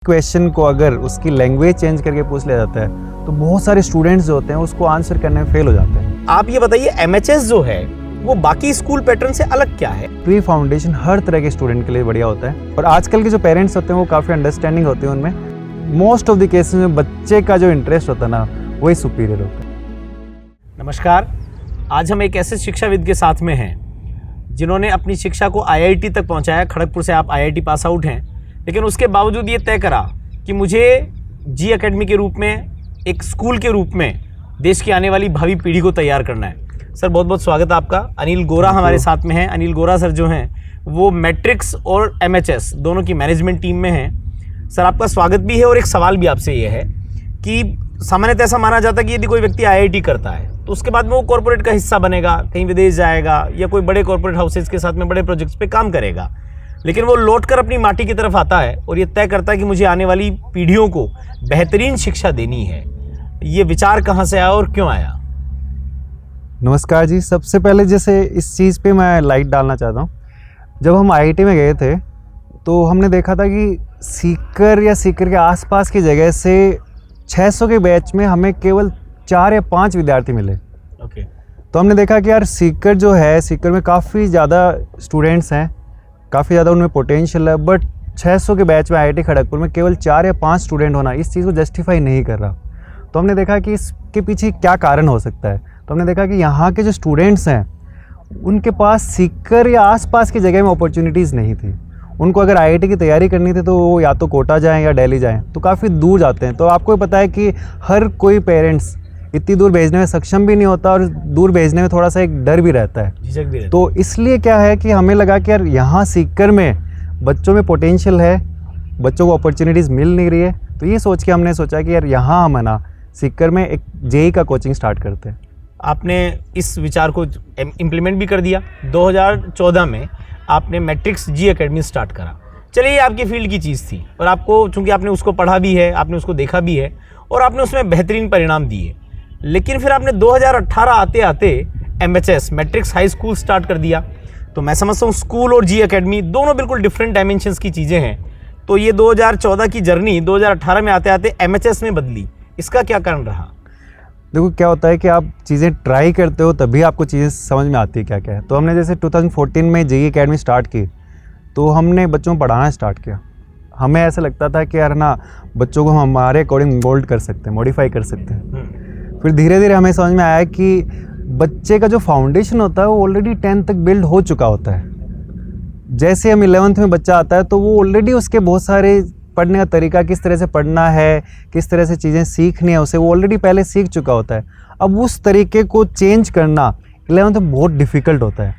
Question को अगर उसकी लैंग्वेज चेंज करके पूछ लिया जाता है तो बहुत सारे स्टूडेंट्स जो होते हैं उसको आंसर करने में फेल हो जाते हैं। आप ये बताइए एमएचएस जो है वो बाकी स्कूल पैटर्न से अलग क्या है? प्री फाउंडेशन हर तरह के स्टूडेंट के लिए बढ़िया होता है और आजकल के जो पेरेंट्स होते हैं वो काफ़ी अंडरस्टैंडिंग होते हैं। उनमें मोस्ट ऑफ द केसेस में बच्चे का जो इंटरेस्ट होता है ना वही सुपीरियर होता है। नमस्कार, आज हम एक ऐसे शिक्षाविद के साथ में हैं जिन्होंने अपनी शिक्षा को आईआईटी तक पहुंचाया। खड़गपुर से आप आईआईटी पास आउट हैं, लेकिन उसके बावजूद ये तय करा कि मुझे जी एकेडमी के रूप में, एक स्कूल के रूप में देश की आने वाली भावी पीढ़ी को तैयार करना है। सर बहुत बहुत स्वागत है आपका। अनिल गोरा हमारे साथ में हैं। अनिल गोरा सर जो हैं वो मैट्रिक्स और एमएचएस दोनों की मैनेजमेंट टीम में हैं। सर आपका स्वागत भी है और एक सवाल भी आपसे ये है कि सामान्यतः ऐसा माना जाता है कि यदि कोई व्यक्ति आईआईटी करता है तो उसके बाद में वो कॉर्पोरेट का हिस्सा बनेगा, कहीं विदेश जाएगा या कोई बड़े कॉर्पोरेट हाउसेज के साथ में बड़े प्रोजेक्ट्स पे काम करेगा, लेकिन वो लौटकर अपनी माटी की तरफ आता है और ये तय करता है कि मुझे आने वाली पीढ़ियों को बेहतरीन शिक्षा देनी है। ये विचार कहाँ से आया और क्यों आया? नमस्कार जी। सबसे पहले जैसे इस चीज़ पे मैं लाइट डालना चाहता हूँ। जब हम आईआईटी में गए थे तो हमने देखा था कि सीकर या सीकर के आसपास की जगह से 600 के बैच में हमें केवल 4 या 5 विद्यार्थी मिले। ओके। तो हमने देखा कि यार सीकर जो है, सीकर में काफ़ी ज़्यादा स्टूडेंट्स हैं, काफ़ी ज़्यादा उनमें पोटेंशियल है, बट 600 के बैच में आईआईटी खड़गपुर में केवल 4 या 5 स्टूडेंट होना इस चीज़ को जस्टिफाई नहीं कर रहा। तो हमने देखा कि इसके पीछे क्या कारण हो सकता है। तो हमने देखा कि यहाँ के जो स्टूडेंट्स हैं उनके पास सीकर या आसपास की जगह में अपॉर्चुनिटीज़ नहीं थी। उनको अगर आईआईटी की तैयारी करनी थी तो वो या तो कोटा जाएँ या दिल्ली जाएँ, तो काफ़ी दूर जाते हैं। तो आपको पता है कि हर कोई पेरेंट्स इतनी दूर भेजने में सक्षम भी नहीं होता और दूर भेजने में थोड़ा सा एक डर भी रहता है, झिझक भी रहता है। तो इसलिए क्या है कि हमें लगा कि यार यहाँ सीकर में बच्चों में पोटेंशियल है, बच्चों को अपॉर्चुनिटीज़ मिल नहीं रही है। तो ये सोच के हमने सोचा कि यार यहाँ हम है ना सीकर में एक जेई का कोचिंग स्टार्ट करते हैं। आपने इस विचार को इम्प्लीमेंट भी कर दिया। 2014 में आपने मैट्रिक्स जी एकेडमी स्टार्ट करा। चलिए, ये आपकी फील्ड की चीज़ थी और आपको, चूँकि आपने उसको पढ़ा भी है, आपने उसको देखा भी है और आपने उसमें बेहतरीन परिणाम दिए। लेकिन फिर आपने 2018 आते आते MHS matrix high school start कर दिया। तो मैं समझता हूँ स्कूल और जी एकेडमी दोनों बिल्कुल डिफरेंट डायमेंशंस की चीज़ें हैं। तो ये 2014 की जर्नी 2018 में आते आते एमएचएस में बदली, इसका क्या कारण रहा? देखो क्या होता है कि आप चीज़ें ट्राई करते हो तभी आपको चीज़ें समझ में आती है क्या क्या है। तो हमने जैसे 2014 में जेई एकेडमी स्टार्ट की तो हमने बच्चों को पढ़ाना स्टार्ट किया। हमें ऐसा लगता था कि यार ना बच्चों को हम हमारे अकॉर्डिंग मोल्ड कर सकते हैं, मॉडिफाई कर सकते हैं। फिर धीरे धीरे हमें समझ में आया कि बच्चे का जो फाउंडेशन होता है वो ऑलरेडी 10th तक बिल्ड हो चुका होता है। जैसे हम 11th में बच्चा आता है तो वो ऑलरेडी उसके बहुत सारे पढ़ने का तरीका, किस तरह से पढ़ना है, किस तरह से चीज़ें सीखनी है, उसे वो ऑलरेडी पहले सीख चुका होता है। अब उस तरीके को चेंज करना 11th में बहुत डिफ़िकल्ट होता है।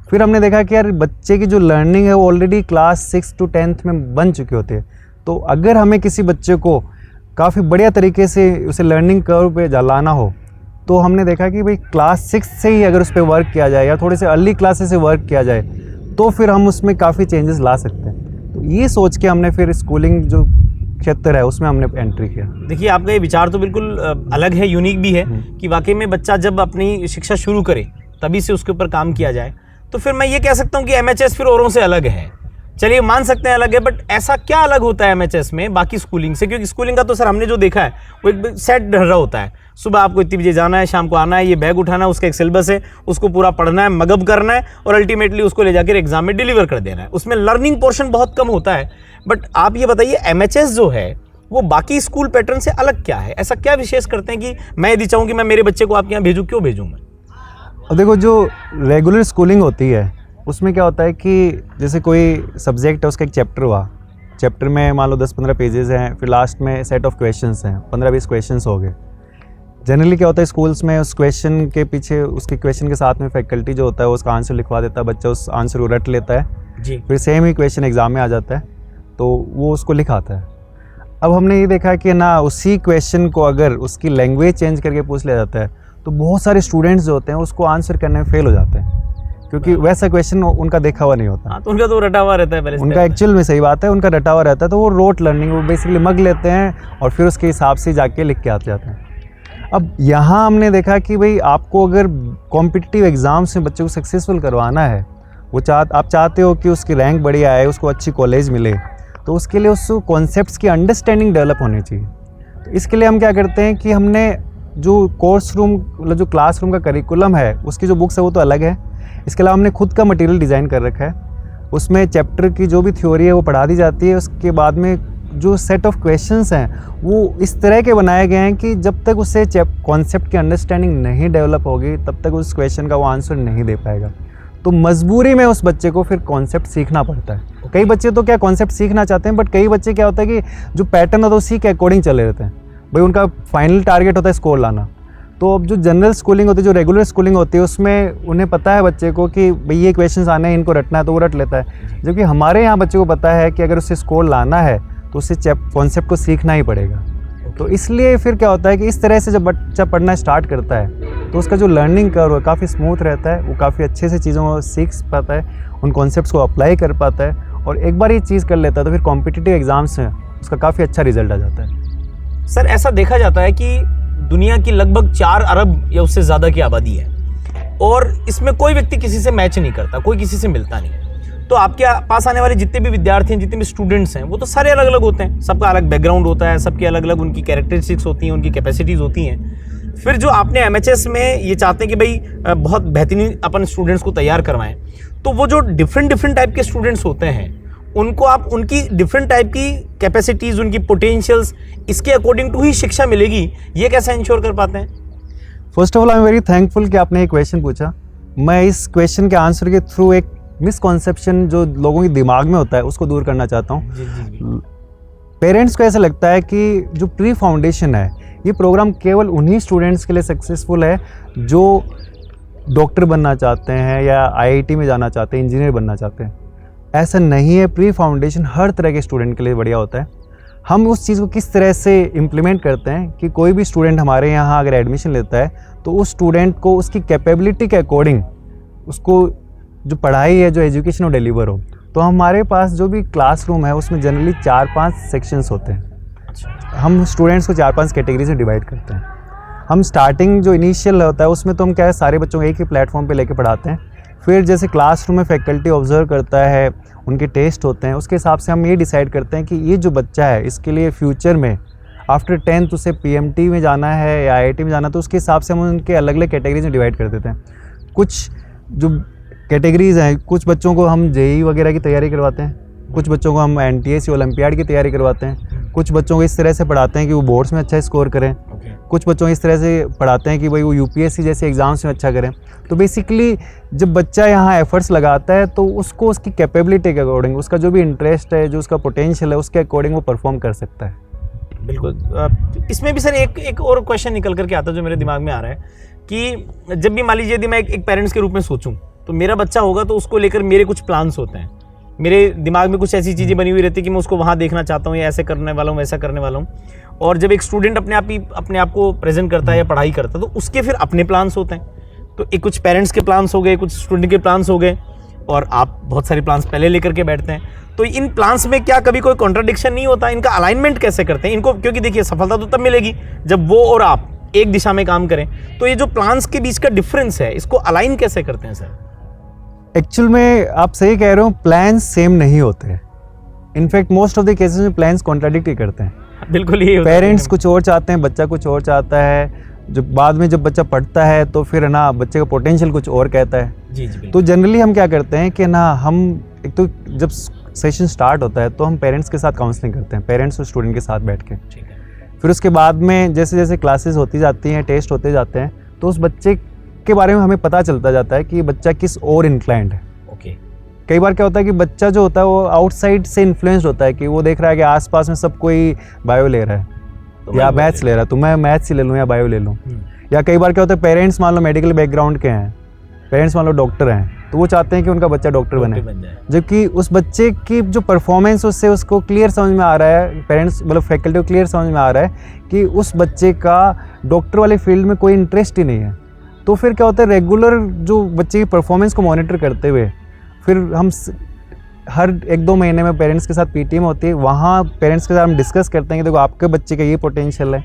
फिर हमने देखा कि यार बच्चे की जो लर्निंग है वो ऑलरेडी क्लास 6 to 10th में बन चुकी होती है। तो अगर हमें किसी बच्चे को काफ़ी बढ़िया तरीके से उसे लर्निंग कर्व पे लाना हो तो हमने देखा कि भाई क्लास 6 से ही अगर उस पर वर्क किया जाए या थोड़े से अर्ली क्लासेस से वर्क किया जाए तो फिर हम उसमें काफ़ी चेंजेस ला सकते हैं। तो ये सोच के हमने फिर स्कूलिंग जो क्षेत्र है उसमें हमने एंट्री किया। देखिए, आपका ये विचार तो बिल्कुल अलग है, यूनिक भी है कि वाकई में बच्चा जब अपनी शिक्षा शुरू करे तभी से उसके ऊपर काम किया जाए। तो फिर मैं ये कह सकता हूँ कि एमएचएस फिर औरों से अलग है। चलिए मान सकते हैं अलग है, बट ऐसा क्या अलग होता है एमएचएस में बाकी स्कूलिंग से? क्योंकि स्कूलिंग का तो सर हमने जो देखा है वो एक सेट ढर्रा होता है। सुबह आपको इतनी बजे जाना है, शाम को आना है, ये बैग उठाना है, उसका एक सिलेबस है, उसको पूरा पढ़ना है, मगअप करना है और अल्टीमेटली उसको ले जाकर एग्जाम में डिलीवर कर देना है। उसमें लर्निंग पोर्शन बहुत कम होता है। बट आप ये बताइए एमएचएस जो है वो बाकी स्कूल पैटर्न से अलग क्या है? ऐसा क्या विशेष करते हैं कि मैं यदि चाहूँ कि मैं मेरे बच्चे को आपके यहाँ भेजूँ, क्यों भेजूँ मैं? अब देखो, जो रेगुलर स्कूलिंग होती है उसमें क्या होता है कि जैसे कोई सब्जेक्ट है, उसका एक चैप्टर हुआ, चैप्टर में मान लो 10-15 पेजेस हैं, फिर लास्ट में सेट ऑफ क्वेश्चंस हैं, 15-20 क्वेश्चंस हो गए। जनरली क्या होता है स्कूल्स में उस क्वेश्चन के पीछे, उसके क्वेश्चन के साथ में फैकल्टी जो होता है वो उसका आंसर लिखवा देता है, बच्चा उस आंसर को रट लेता है जी। फिर सेम ही क्वेश्चन एग्ज़ाम में आ जाता है तो वो उसको लिखाता है। अब हमने ये देखा कि ना उसी क्वेश्चन को अगर उसकी लैंग्वेज चेंज करके पूछ लिया जाता है तो बहुत सारे स्टूडेंट्स जो होते हैं उसको आंसर करने में फेल हो जाते हैं, क्योंकि वैसा क्वेश्चन उनका देखा हुआ नहीं होता। हाँ, तो उनका तो रटा हुआ रहता है पहले से। उनका एक्चुअल में सही बात है, उनका रटा हुआ रहता है, तो वो रोट लर्निंग, वो बेसिकली मग लेते हैं और फिर उसके हिसाब से जाके लिख के आते जाते हैं। अब यहाँ हमने देखा कि भाई आपको अगर कॉम्पिटिटिव एग्ज़ाम्स में बच्चे को सक्सेसफुल करवाना है, आप चाहते हो कि उसकी रैंक बढ़िया आए, उसको अच्छी कॉलेज मिले, तो उसके लिए उस कॉन्सेप्ट्स की अंडरस्टैंडिंग डेवलप होनी चाहिए। तो इसके लिए हम क्या करते हैं कि हमने जो कोर्स रूम मतलब जो क्लासरूम का करिकुलम है उसकी जो बुक्स है वो तो अलग है, इसके अलावा हमने खुद का मटेरियल डिज़ाइन कर रखा है। उसमें चैप्टर की जो भी थ्योरी है वो पढ़ा दी जाती है। उसके बाद में जो सेट ऑफ क्वेश्चंस हैं वो इस तरह के बनाए गए हैं कि जब तक उससे कॉन्सेप्ट की अंडरस्टैंडिंग नहीं डेवलप होगी तब तक उस क्वेश्चन का वो आंसर नहीं दे पाएगा। तो मजबूरी में उस बच्चे को फिर कॉन्सेप्ट सीखना पड़ता है। कई बच्चे तो क्या कॉन्सेप्ट सीखना चाहते हैं, बट कई बच्चे क्या होता है कि जो पैटर्न होता है उसी के अकॉर्डिंग चले रहते हैं। भाई उनका फाइनल टारगेट होता है स्कोर लाना। तो अब जो जनरल स्कूलिंग होती है, जो रेगुलर स्कूलिंग होती है, उसमें उन्हें पता है बच्चे को कि भाई ये क्वेश्चंस आने हैं, इनको रटना है, तो वो रट लेता है। जबकि हमारे यहाँ बच्चे को पता है कि अगर उससे स्कोर लाना है तो उससे कॉन्सेप्ट को सीखना ही पड़ेगा। तो इसलिए फिर क्या होता है कि इस तरह से जब बच्चा पढ़ना स्टार्ट करता है तो उसका जो लर्निंग कर्व है काफ़ी स्मूथ रहता है, वो काफ़ी अच्छे से चीज़ों को सीख पाता है, उन कॉन्सेप्ट्स को अप्लाई कर पाता है, और एक बार ये चीज़ कर लेता है तो फिर कॉम्पिटिटिव एग्ज़ाम्स में उसका काफ़ी अच्छा रिजल्ट आ जाता है। सर ऐसा देखा जाता है कि दुनिया की लगभग 4 अरब या उससे ज़्यादा की आबादी है और इसमें कोई व्यक्ति किसी से मैच नहीं करता, कोई किसी से मिलता नहीं। तो आपके पास आने वाले जितने भी विद्यार्थी हैं, जितने भी स्टूडेंट्स हैं, वो तो सारे अलग अलग होते हैं, सबका अलग बैकग्राउंड होता है, सबकी अलग अलग उनकी कैरेक्टरिस्टिक्स होती हैं, उनकी कैपेसिटीज़ होती हैं। फिर जो आपने एमएचएस में ये चाहते हैं कि भाई बहुत बेहतरीन अपन स्टूडेंट्स को तैयार करवाएं, तो वो जो डिफरेंट टाइप के स्टूडेंट्स होते हैं उनको आप उनकी डिफरेंट टाइप की कैपेसिटीज़, उनकी पोटेंशियल्स, इसके अकॉर्डिंग टू ही शिक्षा मिलेगी, ये कैसे इंश्योर कर पाते हैं? First of all I am very thankful कि आपने ये क्वेश्चन पूछा। मैं इस क्वेश्चन के आंसर के थ्रू एक मिसकॉन्सेप्शन जो लोगों के दिमाग में होता है उसको दूर करना चाहता हूँ। पेरेंट्स को ऐसा लगता है कि जो प्री फाउंडेशन है ये प्रोग्राम केवल उन्हीं स्टूडेंट्स के लिए सक्सेसफुल है जो डॉक्टर बनना चाहते हैं या आईआईटी में जाना चाहते हैं, इंजीनियर बनना चाहते हैं। ऐसा नहीं है, प्री फाउंडेशन हर तरह के स्टूडेंट के लिए बढ़िया होता है। हम उस चीज़ को किस तरह से इम्प्लीमेंट करते हैं कि कोई भी स्टूडेंट हमारे यहाँ अगर एडमिशन लेता है तो उस स्टूडेंट को उसकी कैपेबिलिटी के अकॉर्डिंग उसको जो पढ़ाई है, जो एजुकेशन वो डिलीवर हो। तो हमारे पास जो भी क्लासरूम है उसमें जनरली 4-5 सेक्शंस होते हैं। हम स्टूडेंट्स को 4-5 कैटेगरी से डिवाइड करते हैं। हम स्टार्टिंग जो इनिशियल होता है उसमें तो हम क्या है सारे बच्चों को एक ही प्लेटफॉर्म पे लेके पढ़ाते हैं। फिर जैसे क्लासरूम में फैकल्टी ऑब्जर्व करता है, उनके टेस्ट होते हैं, उसके हिसाब से हम ये डिसाइड करते हैं कि ये जो बच्चा है इसके लिए फ्यूचर में आफ्टर 10th उसे पीएमटी में जाना है या आईआईटी में जाना, तो उसके हिसाब से हम उनके अलग अलग कैटेगरीज में डिवाइड कर देते हैं। कुछ जो कैटेगरीज हैं, कुछ बच्चों को हम जेईई वगैरह की तैयारी करवाते हैं, कुछ बच्चों को हम एनटीएस ओलंपियाड की तैयारी करवाते हैं, कुछ बच्चों को इस तरह से पढ़ाते हैं कि वो बोर्ड्स में अच्छा स्कोर करें, कुछ बच्चों को इस तरह से पढ़ाते हैं कि भाई वो यूपीएससी जैसे एग्ज़ाम्स में अच्छा करें। तो बेसिकली जब बच्चा यहाँ एफर्ट्स लगाता है तो उसको उसकी कैपेबिलिटी के अकॉर्डिंग, उसका जो भी इंटरेस्ट है, जो उसका पोटेंशियल है, उसके अकॉर्डिंग वो परफॉर्म कर सकता है। बिल्कुल। इसमें भी सर एक और क्वेश्चन निकल करके आता है जो मेरे दिमाग में आ रहा है कि जब भी मान लीजिए यदि मैं एक पेरेंट्स के रूप में सोचूं तो मेरा बच्चा होगा तो उसको लेकर मेरे कुछ प्लान्स होते हैं, मेरे दिमाग में कुछ ऐसी चीज़ें बनी हुई रहती है कि मैं उसको वहाँ देखना चाहता हूँ, या ऐसे करने वाला हूँ, वैसा करने वाला हूँ। और जब एक स्टूडेंट अपने आप को प्रेजेंट करता है या पढ़ाई करता है तो उसके फिर अपने प्लान्स होते हैं। तो एक कुछ पेरेंट्स के प्लान्स हो गए, कुछ स्टूडेंट के प्लान्स हो गए, और आप बहुत सारे प्लान्स पहले लेकर के बैठते हैं। तो इन प्लान्स में क्या कभी कोई कॉन्ट्राडिक्शन नहीं होता? इनका अलाइनमेंट कैसे करते हैं इनको? क्योंकि देखिए सफलता तो तब मिलेगी जब वो और आप एक दिशा में काम करें। तो ये जो प्लान्स के बीच का डिफरेंस है इसको अलाइन कैसे करते हैं सर? एक्चुअल में आप सही कह रहे हो, प्लान्स सेम नहीं होते हैं। In fact most of the cases में प्लान्स कॉन्ट्राडिक्ट ही करते हैं। बिल्कुल ये पेरेंट्स कुछ और चाहते हैं, बच्चा कुछ और चाहता है। जब बाद में जब बच्चा पढ़ता है तो फिर ना बच्चे का पोटेंशियल कुछ और कहता है। जी। तो जनरली हम क्या करते हैं कि ना हम एक तो जब सेशन स्टार्ट होता है तो हम पेरेंट्स के साथ काउंसलिंग करते हैं, पेरेंट्स और स्टूडेंट के साथ बैठ के। फिर उसके बाद में जैसे जैसे क्लासेस होती जाती हैं, टेस्ट होते जाते हैं, तो उस बच्चे के बारे में हमें पता चलता जाता है कि बच्चा किस और इंक्लाइंड है। कई बार क्या होता है कि बच्चा जो होता है वो आउटसाइड से इन्फ्लुएंस्ड होता है कि वो देख रहा है कि आसपास में सब कोई बायो ले रहा है तो या मैथ्स ले रहा है, तो मैं मैथ्स ही ले लूँ या बायो ले लूँ। या कई बार क्या होता है पेरेंट्स मान लो मेडिकल बैकग्राउंड के हैं, पेरेंट्स मान लो डॉक्टर हैं, तो वो चाहते हैं कि उनका बच्चा डॉक्टर बने, जबकि उस बच्चे की जो परफॉर्मेंस उससे उसको क्लियर समझ में आ रहा है, पेरेंट्स मतलब फैकल्टी को क्लियर समझ में आ रहा है कि उस बच्चे का डॉक्टर वाले फील्ड में कोई इंटरेस्ट ही नहीं है। तो फिर क्या होता है रेगुलर जो बच्चे की परफॉर्मेंस को मॉनिटर करते हुए फिर हम हर 1-2 महीने में पेरेंट्स के साथ पीटीएम होती है, वहाँ पेरेंट्स के साथ हम डिस्कस करते हैं कि देखो आपके बच्चे का ये पोटेंशियल है,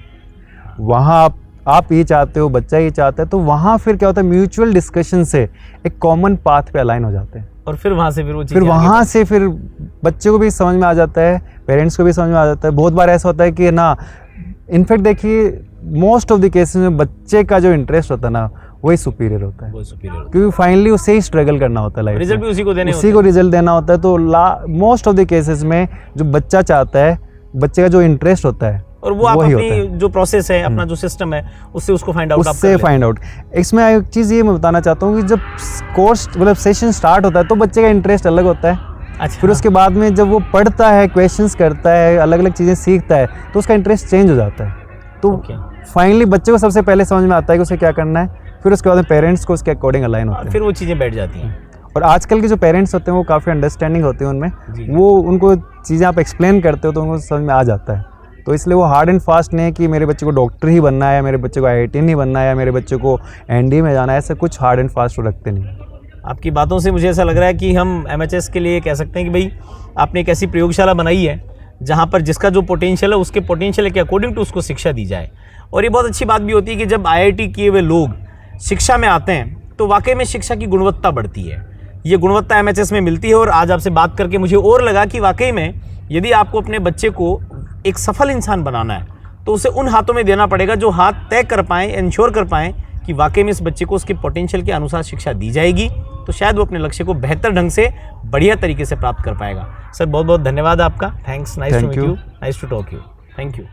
वहाँ आप ये चाहते हो, बच्चा ये चाहता है, तो वहाँ फिर क्या होता है म्यूचुअल डिस्कशन से एक कॉमन पाथ पे अलाइन हो जाते हैं। और फिर वहाँ से फिर वो फिर चीज़ें आगे वहाँ से फिर बच्चे को भी समझ में आ जाता है, पेरेंट्स को भी समझ में आ जाता है। बहुत बार ऐसा होता है कि ना, इनफैक्ट देखिए मोस्ट ऑफ द केसेस में बच्चे का जो इंटरेस्ट होता है ना वही सुपीरियर होता है, वो सुपीरियर क्योंकि फाइनली उसे ही स्ट्रगल करना होता है लाइफ रिजल्ट में, भी उसी को देने उसी को रिजल्ट देना होता है। तो मोस्ट ऑफ द केसेस में जो बच्चा चाहता है, बच्चे का जो इंटरेस्ट होता है, और वो आप वही होता अपनी जो प्रोसेस है, अपना जो सिस्टम है, उससे उसको फाइंड आउट उससे फाइंड आउट। इसमें एक चीज़ ये मैं बताना चाहता हूँ कि जब कोर्स मतलब सेशन स्टार्ट होता है तो बच्चे का इंटरेस्ट अलग होता है। अच्छा, फिर उसके बाद में जब वो पढ़ता है, क्वेश्चंस करता है, अलग अलग चीज़ें सीखता है, तो उसका इंटरेस्ट चेंज हो जाता है। तो ओके, फाइनली बच्चे को सबसे पहले समझ में आता है कि उसे क्या करना है, फिर उसके बाद में पेरेंट्स को उसके अकॉर्डिंग अलाइन होते हैं। फिर वो चीज़ें बैठ जाती हैं। और आजकल के जो पेरेंट्स होते हैं वो काफ़ी अंडरस्टैंडिंग होते हैं उनमें, जी। वो उनको चीज़ें आप एक्सप्लेन करते हो तो उनको समझ में आ जाता है। तो इसलिए वो हार्ड एंड फास्ट नहीं है कि मेरे बच्चे को डॉक्टर ही बनना है, मेरे बच्चे को IIT नहीं बनना है, या मेरे बच्चे को ND में जाना है, ऐसा कुछ हार्ड एंड फास्ट वो रखते नहीं। आपकी बातों से मुझे ऐसा लग रहा है कि हम MHS के लिए कह सकते हैं कि भाई आपने एक ऐसी प्रयोगशाला बनाई है जहाँ पर जिसका जो पोटेंशियल है उसके पोटेंशियल के अकॉर्डिंग टू उसको शिक्षा दी जाए। और ये बहुत अच्छी बात भी होती है कि जब IIT किए हुए लोग शिक्षा में आते हैं तो वाकई में शिक्षा की गुणवत्ता बढ़ती है। ये गुणवत्ता MHS में मिलती है। और आज आपसे बात करके मुझे और लगा कि वाकई में यदि आपको अपने बच्चे को एक सफल इंसान बनाना है तो उसे उन हाथों में देना पड़ेगा जो हाथ तय कर पाएँ, इंश्योर कर पाएँ कि वाकई में इस बच्चे को उसके पोटेंशियल के अनुसार शिक्षा दी जाएगी, तो शायद वो अपने लक्ष्य को बेहतर ढंग से बढ़िया तरीके से प्राप्त कर पाएगा। सर बहुत बहुत धन्यवाद आपका। Thanks, nice to meet you, nice to talk you, thank you.